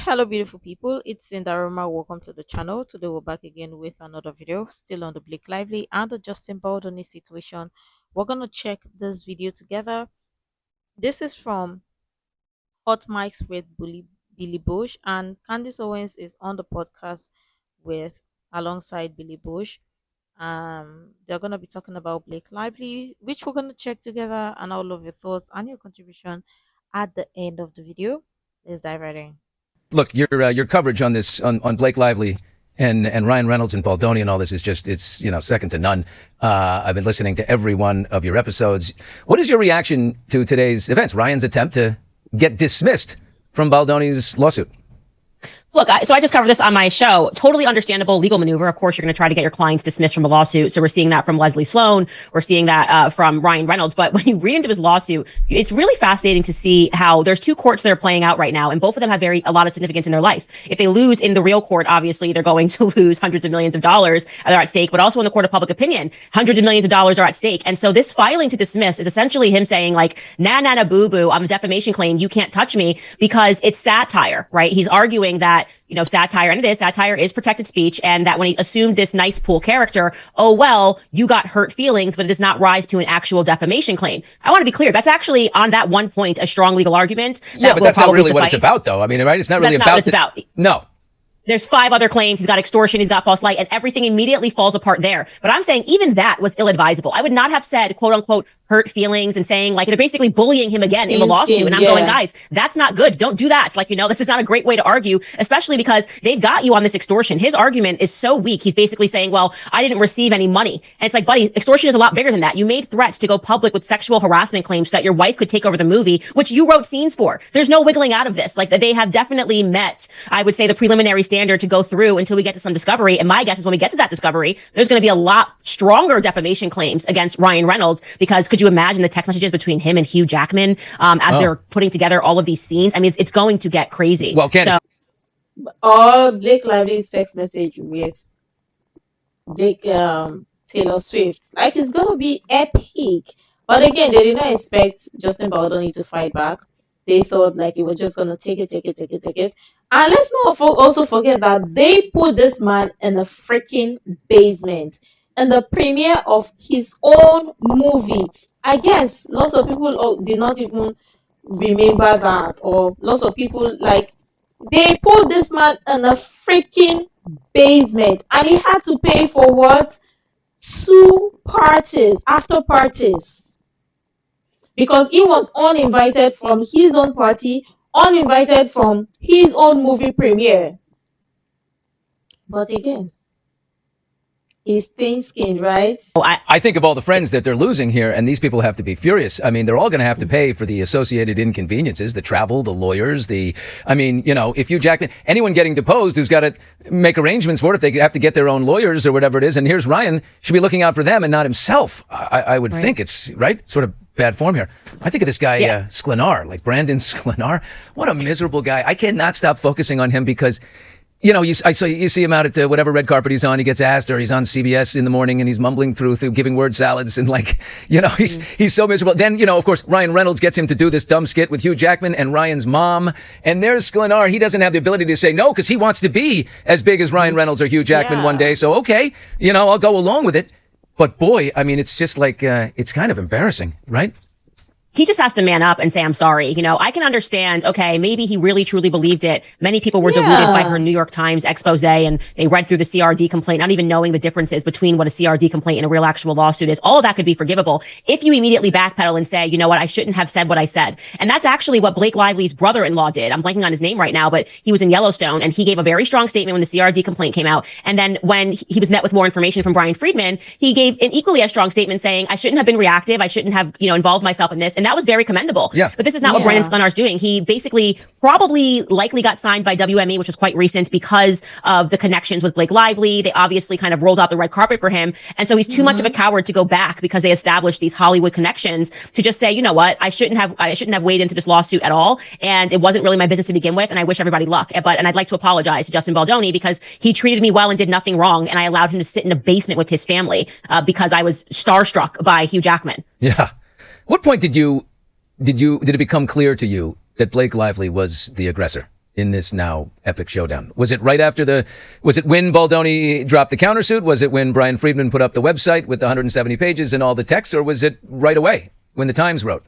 Hello, beautiful people. It's Sindafam. Welcome to the channel. Today, we're back again with another video, still on the Blake Lively and the Justin Baldoni situation. We're gonna check this video together. This is from Hot Mics with Billy Bush, and Candace Owens is on the podcast with alongside Billy Bush. They're gonna be talking about Blake Lively, which we're gonna check together, and all of your thoughts and your contribution at the end of the video. Let's dive right in. Look, your coverage on this on Blake Lively and Ryan Reynolds and Baldoni and all this is just it's second to none. I've been listening to every one of your episodes. What is your reaction to today's events? Ryan's attempt to get dismissed from Baldoni's lawsuit. Look, so I just covered this on my show. Totally understandable legal maneuver. Of course, you're going to try to get your clients dismissed from a lawsuit. So we're seeing that from Leslie Sloan. We're seeing that from Ryan Reynolds. But when you read into his lawsuit, it's really fascinating to see how there's two courts that are playing out right now, and both of them have a lot of significance in their life. If they lose in the real court, obviously they're going to lose hundreds of millions of dollars that are at stake. But also in the court of public opinion, hundreds of millions of dollars are at stake. And so this filing to dismiss is essentially him saying like, nah, boo boo, on the defamation claim, you can't touch me because it's satire, right? He's arguing that satire, and satire is protected speech, and that when he assumed this nice pool character, oh, well, you got hurt feelings, but it does not rise to an actual defamation claim. I want to be clear. That's actually, on that one point, a strong legal argument. Yeah, but that's not really what it's about, though. I mean, right? It's not really about... That's not what it's about. No. There's 5 other claims. He's got extortion. He's got false light, and everything immediately falls apart there. But I'm saying even that was ill-advisable. I would not have said, quote unquote, hurt feelings and saying like they're basically bullying him again in the lawsuit. And I'm going, guys, that's not good. Don't do that. Like, this is not a great way to argue, especially because they've got you on this extortion. His argument is so weak. He's basically saying, well, I didn't receive any money. And it's like, buddy, extortion is a lot bigger than that. You made threats to go public with sexual harassment claims so that your wife could take over the movie, which you wrote scenes for. There's no wiggling out of this. Like, they have definitely met, I would say, the preliminary standard to go through until we get to some discovery. And my guess is when we get to that discovery, there's going to be a lot stronger defamation claims against Ryan Reynolds, because could you imagine the text messages between him and Hugh Jackman as they're putting together all of these scenes? I mean, it's going to get crazy. Well, Candace, or Blake Lively's text message with Blake Taylor Swift, like, it's gonna be epic. But again, they did not expect Justin Baldoni to fight back. They thought like it was just gonna take it. And let's not also forget that they put this man in a freaking basement in the premiere of his own movie. I guess lots of people did not even remember that, or lots of people, like, they put this man in a freaking basement, and he had to pay for what? 2 parties, after parties, because he was uninvited from his own party, uninvited from his own movie premiere. But again, he's thin-skinned, right? I think of all the friends that they're losing here, and these people have to be furious. I mean, they're all going to have to pay for the associated inconveniences, the travel, the lawyers, if Hugh Jackman, anyone getting deposed who's got to make arrangements for it, if they have to get their own lawyers or whatever it is. And here's Ryan, should be looking out for them and not himself. I would think it's, right, sort of bad form here. I think of this guy, Sklenar, like Brandon Sklenar. What a miserable guy. I cannot stop focusing on him because... you see him out at whatever red carpet he's on. He gets asked, or he's on CBS in the morning, and he's mumbling through giving word salads, and he's so miserable. Then of course Ryan Reynolds gets him to do this dumb skit with Hugh Jackman and Ryan's mom, and there's Sklenar. He doesn't have the ability to say no because he wants to be as big as Ryan Reynolds or Hugh Jackman one day. So okay, I'll go along with it. But boy, I mean, it's just like it's kind of embarrassing, right? He just has to man up and say, I'm sorry. I can understand, okay, maybe he really truly believed it. Many people were deluded by her New York Times expose, and they read through the CRD complaint, not even knowing the differences between what a CRD complaint and a real actual lawsuit is. All of that could be forgivable if you immediately backpedal and say, you know what, I shouldn't have said what I said. And that's actually what Blake Lively's brother-in-law did. I'm blanking on his name right now, but he was in Yellowstone, and he gave a very strong statement when the CRD complaint came out. And then when he was met with more information from Brian Friedman, he gave an equally as strong statement saying, I shouldn't have been reactive. I shouldn't have, involved myself in this. And that was very commendable. Yeah. But this is not what Brandon Sklenar's doing. He basically likely got signed by WME, which was quite recent because of the connections with Blake Lively. They obviously kind of rolled out the red carpet for him. And so he's too much of a coward to go back because they established these Hollywood connections to just say, you know what, I shouldn't have weighed into this lawsuit at all. And it wasn't really my business to begin with. And I wish everybody luck. And I'd like to apologize to Justin Baldoni because he treated me well and did nothing wrong. And I allowed him to sit in a basement with his family because I was starstruck by Hugh Jackman. Yeah. What point did it become clear to you that Blake Lively was the aggressor? in this now epic showdown? Was it right after was it when Baldoni dropped the countersuit? Was it when Brian Friedman put up the website with the 170 pages and all the text, or was it right away when the Times wrote?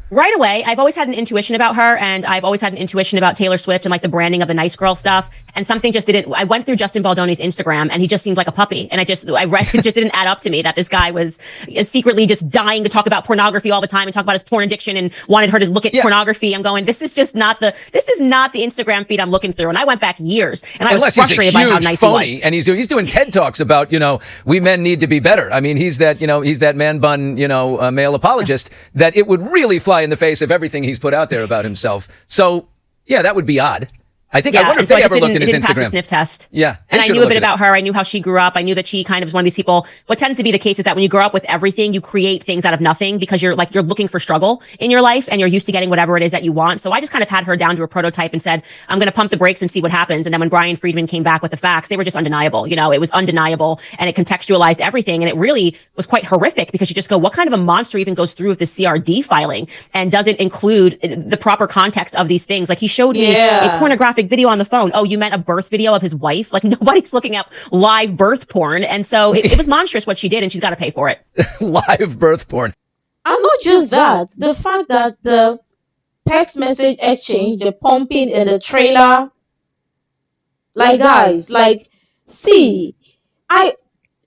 Right away. I've always had an intuition about her, and I've always had an intuition about Taylor Swift and like the branding of the nice girl stuff. And something just didn't. I went through Justin Baldoni's Instagram, and he just seemed like a puppy. And I read it just didn't add up to me that this guy was secretly just dying to talk about pornography all the time and talk about his porn addiction and wanted her to look at pornography. I'm going, this is not the Instagram feed I'm looking through. And I went back years, and I was frustrated by how nice phony, he was. And he's doing TED Talks about, we men need to be better. I mean, he's that man bun, male apologist that it would really fly in the face of everything he's put out there about himself. So, yeah, that would be odd. I wonder if they ever looked at his Instagram. Pass the sniff test. Yeah. And I knew a bit about her. I knew how she grew up. I knew that she kind of was one of these people. What tends to be the case is that when you grow up with everything, you create things out of nothing because you're looking for struggle in your life and you're used to getting whatever it is that you want. So I just kind of had her down to a prototype and said, I'm going to pump the brakes and see what happens. And then when Brian Friedman came back with the facts, they were just undeniable. It was undeniable, and it contextualized everything. And it really was quite horrific because you just go, what kind of a monster even goes through with the CRD filing and doesn't include the proper context of these things? Like, he showed me a pornographic video on the phone. Oh, you meant a birth video of his wife? Like, nobody's looking up live birth porn. And so it was monstrous what she did, and she's got to pay for it. Live birth porn. And not just that, the fact that the text message exchange, the pumping in the trailer, like, guys, like, see,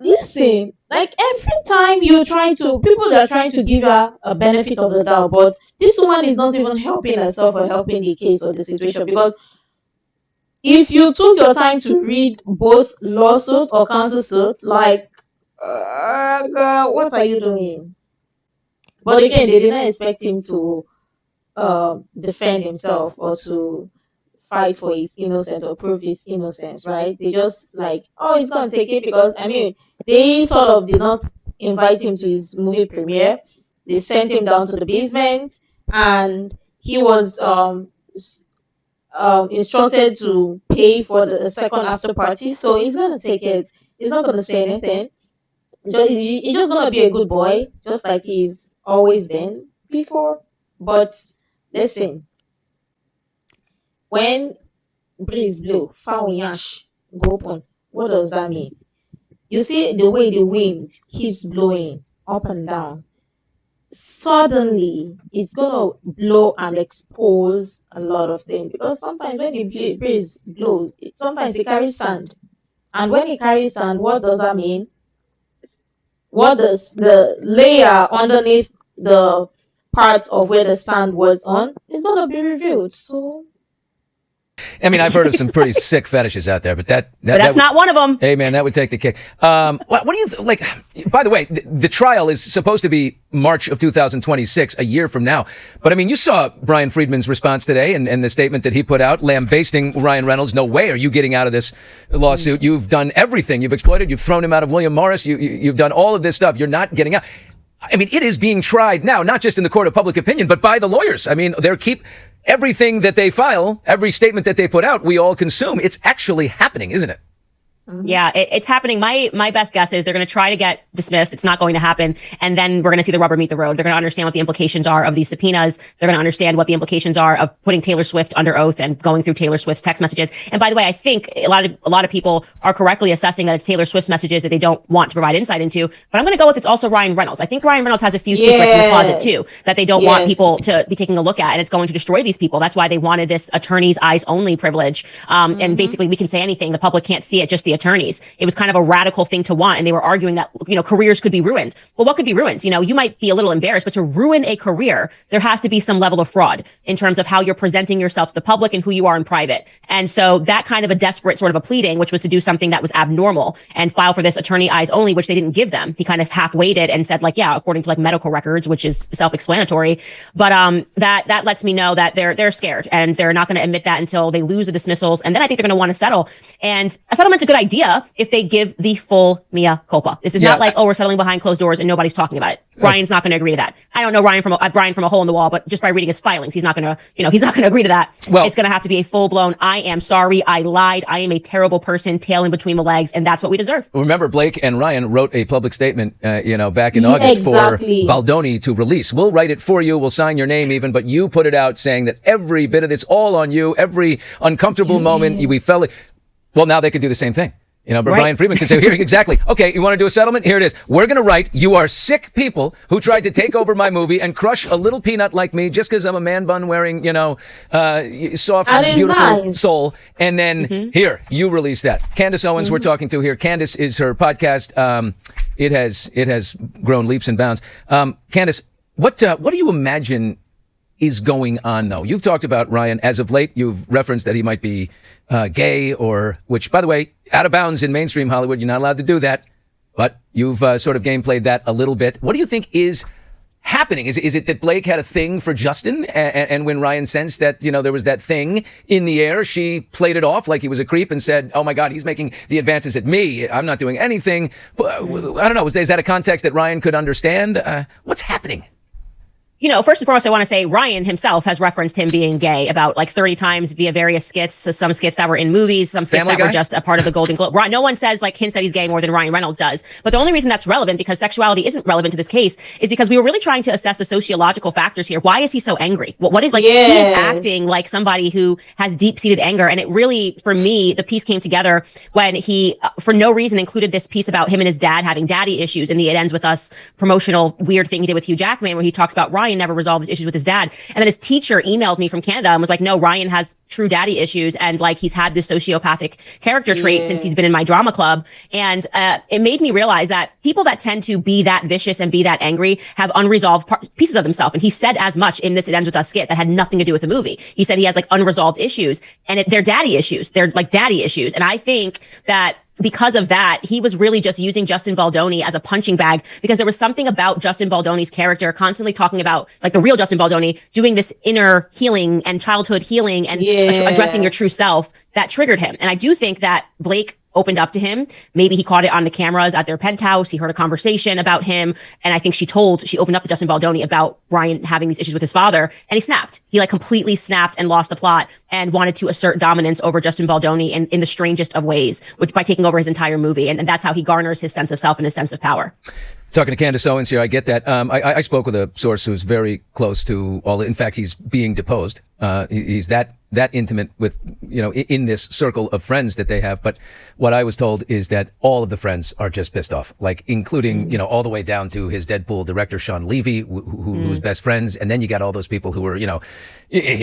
listen, like, every time people are trying to give her a benefit of the doubt, but this woman is not even helping herself or helping the case or the situation, because if you took your time to read both lawsuit or countersuit, like, girl, what are you doing? But again, they did not expect him to defend himself or to fight for his innocence or prove his innocence, right? They just like, oh, he's going to take it because, they sort of did not invite him to his movie premiere. They sent him down to the basement, and he was instructed to pay for the second after party, so he's gonna take it. He's not gonna say anything. He's just gonna be a good boy, just like he's always been before. But listen, when breeze blow, foul yash go open, what does that mean? You see the way the wind keeps blowing up and down. Suddenly it's gonna blow and expose a lot of things, because sometimes when the breeze blows, sometimes it carries sand, and when it carries sand, what does that mean? What does the layer underneath the part of where the sand was on is gonna be revealed? So I've heard of some pretty sick fetishes out there, but that's not one of them. Hey, man, that would take the cake. What do you like? By the way, the trial is supposed to be March of 2026, a year from now. But you saw Brian Friedman's response today and the statement that he put out, lambasting Ryan Reynolds. No way are you getting out of this lawsuit. You've done everything. You've exploited. You've thrown him out of William Morris. You've done all of this stuff. You're not getting out. It is being tried now, not just in the court of public opinion, but by the lawyers. Everything that they file, every statement that they put out, we all consume. It's actually happening, isn't it? Yeah, it's happening. My best guess is they're going to try to get dismissed. It's not going to happen. And then we're going to see the rubber meet the road. They're going to understand what the implications are of these subpoenas. They're going to understand what the implications are of putting Taylor Swift under oath and going through Taylor Swift's text messages. And by the way, I think a lot of people are correctly assessing that it's Taylor Swift's messages that they don't want to provide insight into. But I'm going to go with it's also Ryan Reynolds. I think Ryan Reynolds has a few secrets in the closet too that they don't want people to be taking a look at, and it's going to destroy these people. That's why they wanted this attorney's eyes only privilege. And basically we can say anything. The public can't see it, just the attorneys. It was kind of a radical thing to want, and they were arguing that careers could be ruined. Well, what could be ruined? You might be a little embarrassed, but to ruin a career, there has to be some level of fraud in terms of how you're presenting yourself to the public and who you are in private. And so that kind of a desperate sort of a pleading, which was to do something that was abnormal and file for this attorney eyes only, which they didn't give them. He kind of half-weighted it and said according to medical records, which is self-explanatory. But that lets me know that they're scared, and they're not going to admit that until they lose the dismissals. And then I think they're going to want to settle. And a settlement's a good idea. idea if they give the full mea culpa. This is not like, oh, we're settling behind closed doors and nobody's talking about it. Ryan's not going to agree to that. I don't know Brian from a hole in the wall, but just by reading his filings, he's not going to, he's not going to agree to that. Well, it's going to have to be a full blown, I am sorry, I lied, I am a terrible person, tail in between the legs, and that's what we deserve. Remember, Blake and Ryan wrote a public statement, back in August for Baldoni to release. We'll write it for you. We'll sign your name even, but you put it out saying that every bit of this, all on you, every uncomfortable moment, we felt it. Well, now they could do the same thing. But Brian Friedman can say, here, exactly. Okay, you want to do a settlement? Here it is. We're going to write, you are sick people who tried to take over my movie and crush a little peanut like me just because I'm a man bun wearing, soft, beautiful soul. And then here, you release that. Candace Owens, we're talking to here. Candace is her podcast. It has grown leaps and bounds. Candace, what do you imagine is going on, though? You've talked about Ryan as of late. You've referenced that he might be gay, which, by the way, out of bounds in mainstream Hollywood. You're not allowed to do that. But you've sort of gameplayed that a little bit. What do you think is happening? Is it that Blake had a thing for Justin, and when Ryan sensed that, there was that thing in the air, she played it off like he was a creep and said, oh, my God, he's making the advances at me. I'm not doing anything. I don't know. Is that a context that Ryan could understand? What's happening? First and foremost, I want to say Ryan himself has referenced him being gay about like 30 times via various skits, some skits that were in movies, some skits that were just a part of the Golden Globe. No one says hints that he's gay more than Ryan Reynolds does. But the only reason that's relevant, because sexuality isn't relevant to this case, is because we were really trying to assess the sociological factors here. Why is he so angry? What is he is acting like somebody who has deep-seated anger. And it really, for me, the piece came together when he, for no reason, included this piece about him and his dad having daddy issues. And it ends with us promotional weird thing he did with Hugh Jackman, where he talks about Ryan never resolved his issues with his dad. And then his teacher emailed me from Canada and was like, no, Ryan has true daddy issues. And he's had this sociopathic character trait since he's been in my drama club. And it made me realize that people that tend to be that vicious and be that angry have unresolved pieces of themselves. And he said as much in this It Ends With Us skit that had nothing to do with the movie. He said he has unresolved issues, and they're daddy issues. They're daddy issues. And I think that because of that, he was really just using Justin Baldoni as a punching bag, because there was something about Justin Baldoni's character constantly talking about the real Justin Baldoni doing this inner healing and childhood healing and addressing your true self that triggered him. And I do think that Blake opened up to him. Maybe he caught it on the cameras at their penthouse. He heard a conversation about him. And I think she opened up to Justin Baldoni about Ryan having these issues with his father. And he snapped. He completely snapped and lost the plot and wanted to assert dominance over Justin Baldoni in the strangest of ways, which by taking over his entire movie. And that's how he garners his sense of self and his sense of power. Talking to Candace Owens here, I get that. I spoke with a source who's very close to all. In fact, he's being deposed. He's that intimate with, in this circle of friends that they have. But what I was told is that all of the friends are just pissed off, including, all the way down to his Deadpool director, Sean Levy, who's best friends. And then you got all those people who were,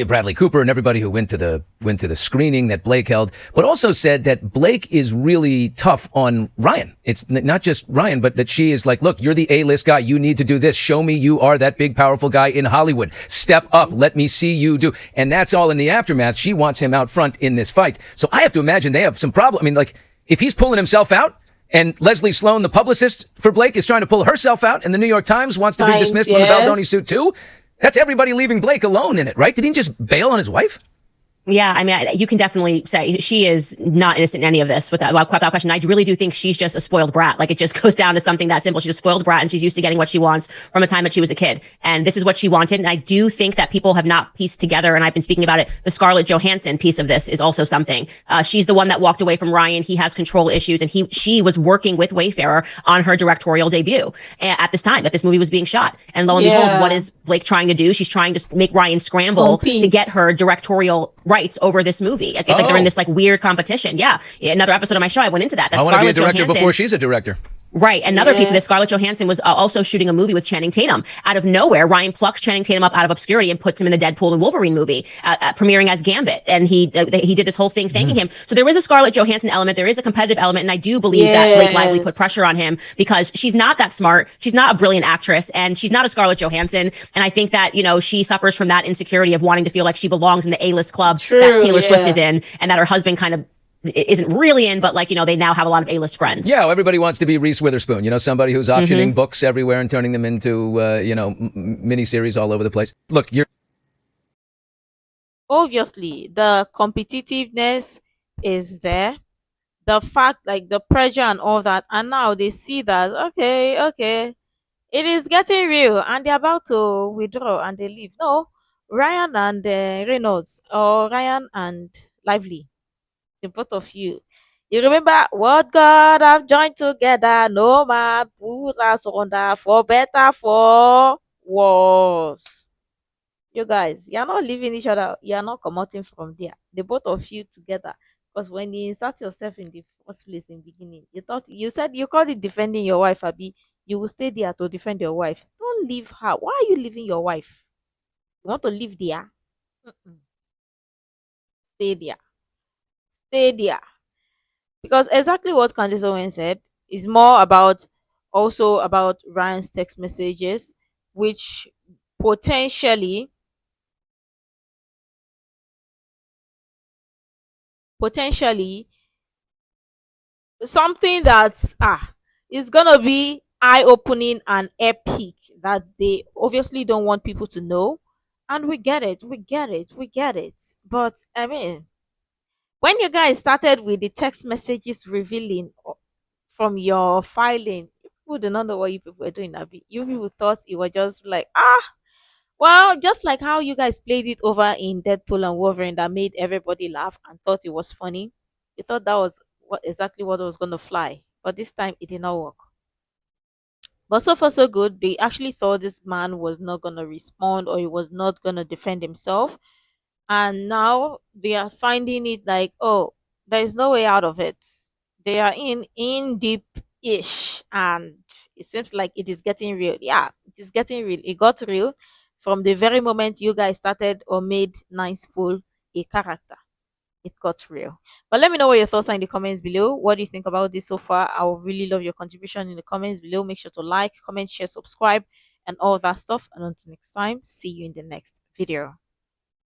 Bradley Cooper and everybody who went to the screening that Blake held, but also said that Blake is really tough on Ryan. It's not just Ryan, but that she is look, you're the A-list guy. You need to do this. Show me you are that big, powerful guy in Hollywood. Step up. Let me see you do. And that's all in the aftermath. She wants him out front in this fight. So I have to imagine they have some problem. I mean, if he's pulling himself out, and Leslie Sloan, the publicist for Blake, is trying to pull herself out, and the New York Times wants to be dismissed from the Baldoni suit too, that's everybody leaving Blake alone in it, right? Did he just bail on his wife? Yeah, I mean, you can definitely say she is not innocent in any of this without question. I really do think she's just a spoiled brat. It just goes down to something that simple. She's a spoiled brat, and she's used to getting what she wants from a time that she was a kid. And this is what she wanted. And I do think that people have not pieced together, and I've been speaking about it, the Scarlett Johansson piece of this is also something. She's the one that walked away from Ryan. He has control issues, and she was working with Wayfarer on her directorial debut at this time that this movie was being shot. And lo and behold, what is Blake trying to do? She's trying to make Ryan scramble to get her directorial rights over this movie. They're in this weird competition. Yeah. Another episode of my show, I went into that. I want to be a director before she's a director. Right. Another piece of this, Scarlett Johansson was also shooting a movie with Channing Tatum. Out of nowhere, Ryan plucks Channing Tatum up out of obscurity and puts him in the Deadpool and Wolverine movie, premiering as Gambit. And he did this whole thing thanking him. So there is a Scarlett Johansson element. There is a competitive element. And I do believe that Blake Lively put pressure on him because she's not that smart. She's not a brilliant actress, and she's not a Scarlett Johansson. And I think that, she suffers from that insecurity of wanting to feel like she belongs in the A-list club that Taylor Swift is in, and that her husband kind of isn't really in, but they now have a lot of A-list friends. Yeah, everybody wants to be Reese Witherspoon, somebody who's optioning books everywhere and turning them into, miniseries all over the place. Look, Obviously, the competitiveness is there. the fact, like the pressure and all that, and now they see that okay, okay, it is getting real, and they're about to withdraw and they leave. No, Ryan and Reynolds, or Ryan and Lively, the both of you. You remember what God have joined together, no man put us under, for better, for worse. You guys, you're not leaving each other, you're not commoting from there. The both of you together. Because when you insert yourself in the first place in beginning, you thought, you said you called it defending your wife, Abby. You will stay there to defend your wife. Don't leave her. Why are you leaving your wife? You want to live there? Mm-mm. Stay there. Stay there. Because exactly what Candace Owens said is more about, also about Ryan's text messages, which potentially potentially something that's is gonna be eye opening and epic, that they obviously don't want people to know. And we get it, we get it. But I mean, when you guys started with the text messages revealing from your filing, people do not know what you people were doing, Abby. You people thought it was just like, well, just like how you guys played it over in Deadpool and Wolverine, that made everybody laugh and thought it was funny. You thought that was exactly what was going to fly, but this time it did not work. But so far so good. They actually thought this man was not going to respond, or he was not going to defend himself, and now they are finding it like, oh, there is no way out of it. They are in deep ish, and it seems like it is getting real. Yeah, it is getting real. It got real from the very moment you guys started or made Nice Pool a character. It got real. But let me know what your thoughts are in the comments below. What do you think about this so far? I would really love your contribution in the comments below. Make sure to like, comment, share, subscribe, and all that stuff. And until next time, see you in the next video.